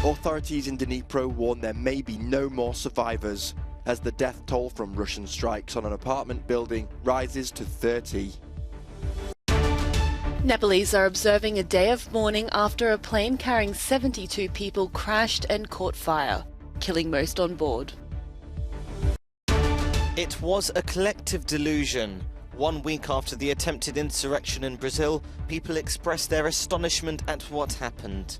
Authorities in Dnipro warn there may be no more survivors as the death toll from Russian strikes on an apartment building rises to 30. Nepalese are observing a day of mourning after a plane carrying 72 people crashed and caught fire, killing most on board. It was a collective delusion. 1 week after the attempted insurrection in Brazil, people expressed their astonishment at what happened.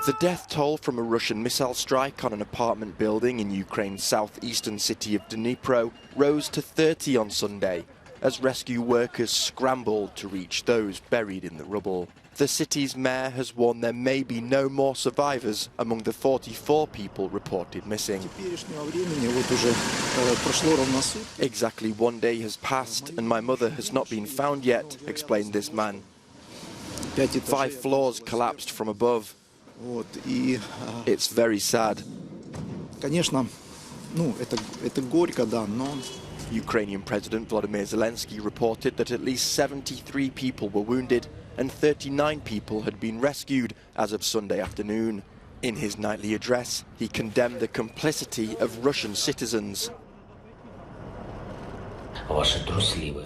The death toll from a Russian missile strike on an apartment building in Ukraine's southeastern city of Dnipro rose to 30 on Sunday as rescue workers scrambled to reach those buried in the rubble. The city's mayor has warned there may be no more survivors among the 44 people reported missing. Exactly 1 day has passed and my mother has not been found yet, explained this man. 5 floors collapsed from above. It's very sad. Ukrainian President Volodymyr Zelensky reported that at least 73 people were wounded and 39 people had been rescued as of Sunday afternoon. In his nightly address, he condemned the complicity of Russian citizens.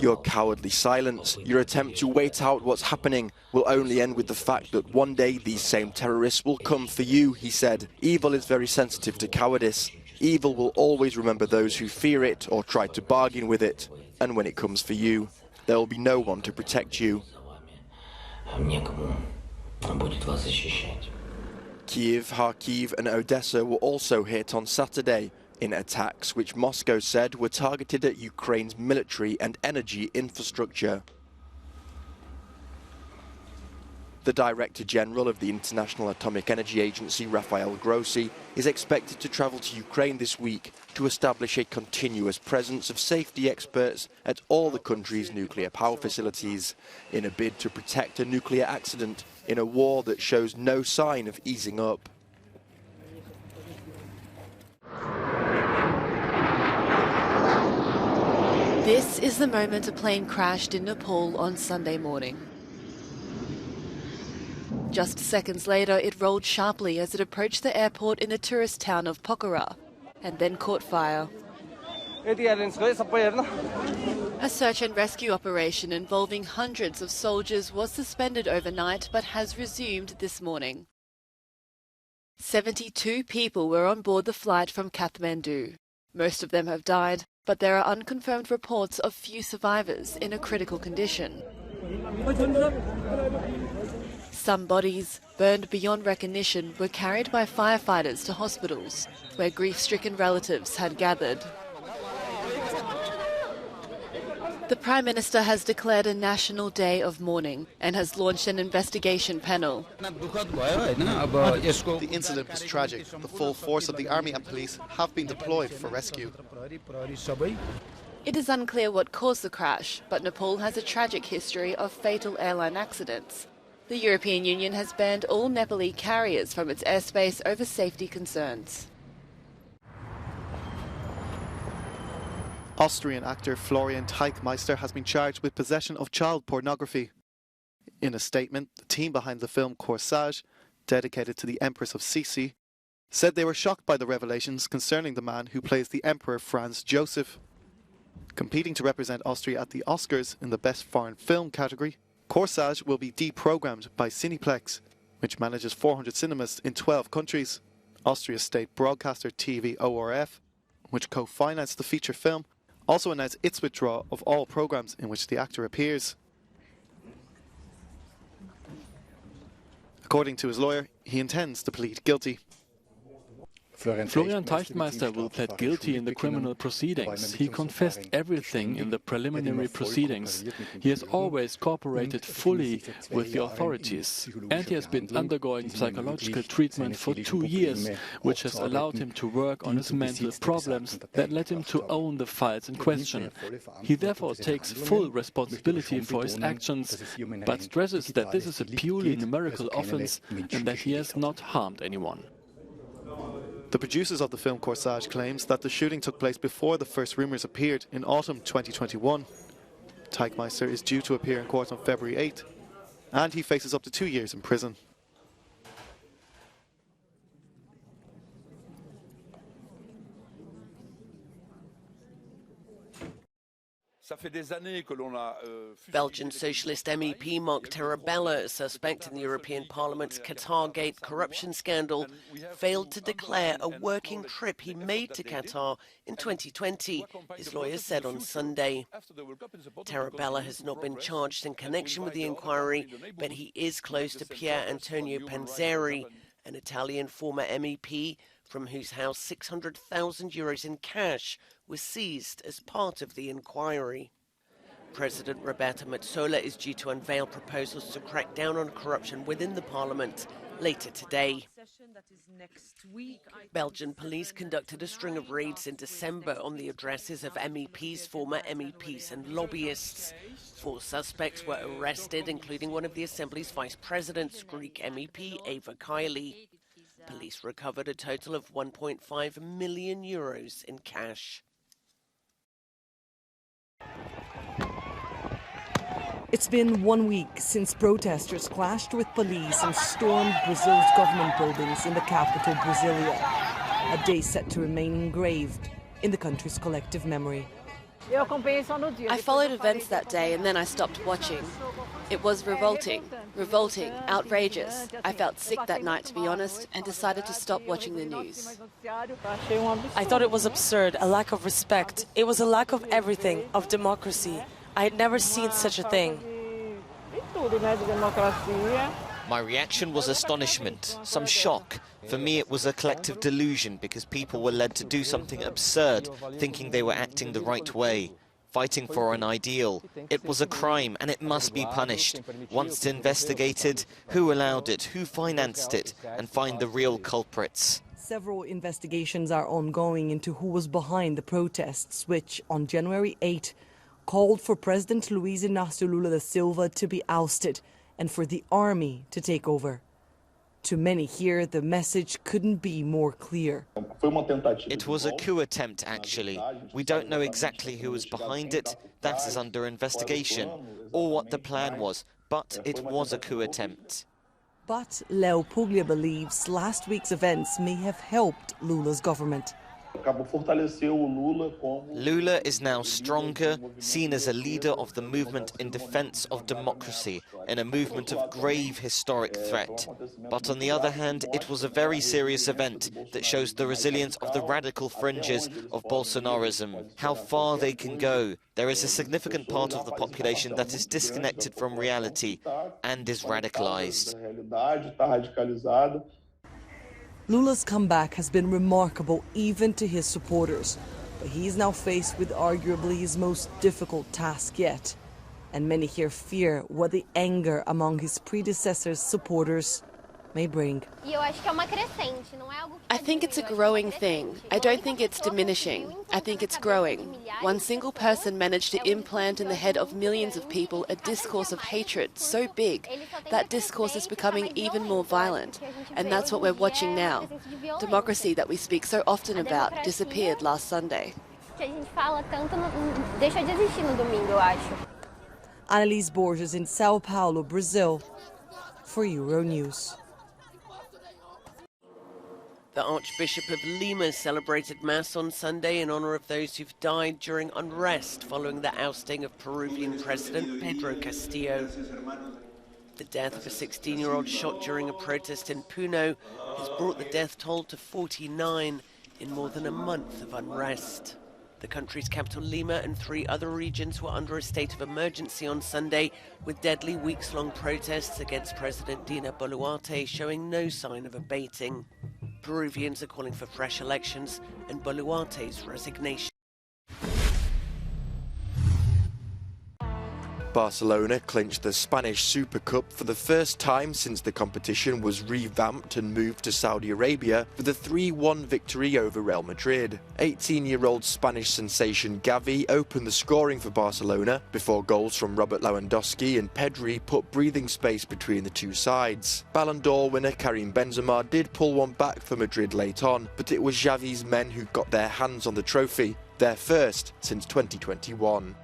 Your cowardly silence, your attempt to wait out what's happening, will only end with the fact that one day these same terrorists will come for you, he said. Evil is very sensitive to cowardice. Evil will always remember those who fear it or try to bargain with it. And when it comes for you, there will be no one to protect you. Kiev, Kharkiv and Odessa were also hit on Saturday in attacks which Moscow said were targeted at Ukraine's military and energy infrastructure. The Director General of the International Atomic Energy Agency, Rafael Grossi, is expected to travel to Ukraine this week to establish a continuous presence of safety experts at all the country's nuclear power facilities in a bid to protect a nuclear accident in a war that shows no sign of easing up. This is the moment a plane crashed in Nepal on Sunday morning. Just seconds later, it rolled sharply as it approached the airport in the tourist town of Pokhara and then caught fire. A search and rescue operation involving hundreds of soldiers was suspended overnight but has resumed this morning. 72 people were on board the flight from Kathmandu. Most of them have died, but there are unconfirmed reports of few survivors in a critical condition. Some bodies, burned beyond recognition, were carried by firefighters to hospitals, where grief-stricken relatives had gathered. The Prime Minister has declared a national day of mourning and has launched an investigation panel. The incident was tragic. The full force of the army and police have been deployed for rescue. It is unclear what caused the crash, but Nepal has a tragic history of fatal airline accidents. The European Union has banned all Nepali carriers from its airspace over safety concerns. Austrian actor Florian Teichmeister has been charged with possession of child pornography. In a statement, the team behind the film Corsage, dedicated to the Empress of Sisi, said they were shocked by the revelations concerning the man who plays the Emperor Franz Joseph. Competing to represent Austria at the Oscars in the Best Foreign Film category, Corsage will be deprogrammed by Cineplex, which manages 400 cinemas in 12 countries. Austria's state broadcaster TV ORF, which co-financed the feature film, also announced its withdrawal of all programs in which the actor appears. According to his lawyer, he intends to plead guilty. Florian Teichmeister will plead guilty in the criminal proceedings. He confessed everything in the preliminary proceedings. He has always cooperated fully with the authorities, and he has been undergoing psychological treatment for 2 years, which has allowed him to work on his mental problems that led him to own the files in question. He therefore takes full responsibility for his actions, but stresses that this is a purely numerical offense and that he has not harmed anyone. The producers of the film Corsage claims that the shooting took place before the first rumours appeared in autumn 2021. Teichmeister is due to appear in court on February 8th. and he faces up to 2 years in prison. Belgian socialist MEP Mark Tarabella, a suspect in the European Parliament's Qatargate corruption scandal, failed to declare a working trip he made to Qatar in 2020, his lawyers said on Sunday. Tarabella has not been charged in connection with the inquiry, but he is close to Pier Antonio Panzeri, an Italian former MEP from whose house €600,000 in cash was seized as part of the inquiry. President Roberta Metsola is due to unveil proposals to crack down on corruption within the parliament later today. Belgian police conducted a string of raids in December on the addresses of MEPs, former MEPs and lobbyists. 4 suspects were arrested, including one of the Assembly's vice presidents, Greek MEP Eva Kaili. Police recovered a total of €1.5 million in cash. It's been 1 week since protesters clashed with police and stormed Brazil's government buildings in the capital, Brasilia. A day set to remain engraved in the country's collective memory. I followed events that day and then I stopped watching. It was revolting, outrageous. I felt sick that night, to be honest, and decided to stop watching the news. I thought it was absurd, a lack of respect. It was a lack of everything, of democracy. I had never seen such a thing. My reaction was astonishment, some shock. For me, it was a collective delusion because people were led to do something absurd, thinking they were acting the right way, fighting for an ideal. It was a crime and it must be punished. Once investigated, who allowed it, who financed it, and find the real culprits. Several investigations are ongoing into who was behind the protests, which on January 8 called for President Luiz Inácio Lula da Silva to be ousted and for the army to take over. To many here, the message couldn't be more clear. It was a coup attempt, actually. We don't know exactly who was behind it, that is under investigation, or what the plan was, but it was a coup attempt. But Leo Puglia believes last week's events may have helped Lula's government. Lula is now stronger, seen as a leader of the movement in defense of democracy, in a movement of grave historic threat. But on the other hand, it was a very serious event that shows the resilience of the radical fringes of Bolsonarism, how far they can go. There is a significant part of the population that is disconnected from reality and is radicalized. Lula's comeback has been remarkable even to his supporters, but he is now faced with arguably his most difficult task yet. And many here fear what the anger among his predecessors' supporters may bring. I think it's a growing thing. I don't think it's diminishing. I think it's growing. One single person managed to implant in the head of millions of people a discourse of hatred so big that discourse is becoming even more violent. And that's what we're watching now. Democracy that we speak so often about disappeared last Sunday. Annalise Borges in Sao Paulo, Brazil, for Euronews. The Archbishop of Lima celebrated Mass on Sunday in honor of those who've died during unrest following the ousting of Peruvian President Pedro Castillo. The death of a 16-year-old shot during a protest in Puno has brought the death toll to 49 in more than a month of unrest. The country's capital Lima and 3 other regions were under a state of emergency on Sunday, with deadly weeks-long protests against President Dina Boluarte showing no sign of abating. Peruvians are calling for fresh elections and Boluarte's resignation. Barcelona clinched the Spanish Super Cup for the first time since the competition was revamped and moved to Saudi Arabia with a 3-1 victory over Real Madrid. 18-year-old Spanish sensation Gavi opened the scoring for Barcelona before goals from Robert Lewandowski and Pedri put breathing space between the two sides. Ballon d'Or winner Karim Benzema did pull one back for Madrid late on, but it was Xavi's men who got their hands on the trophy, their first since 2021.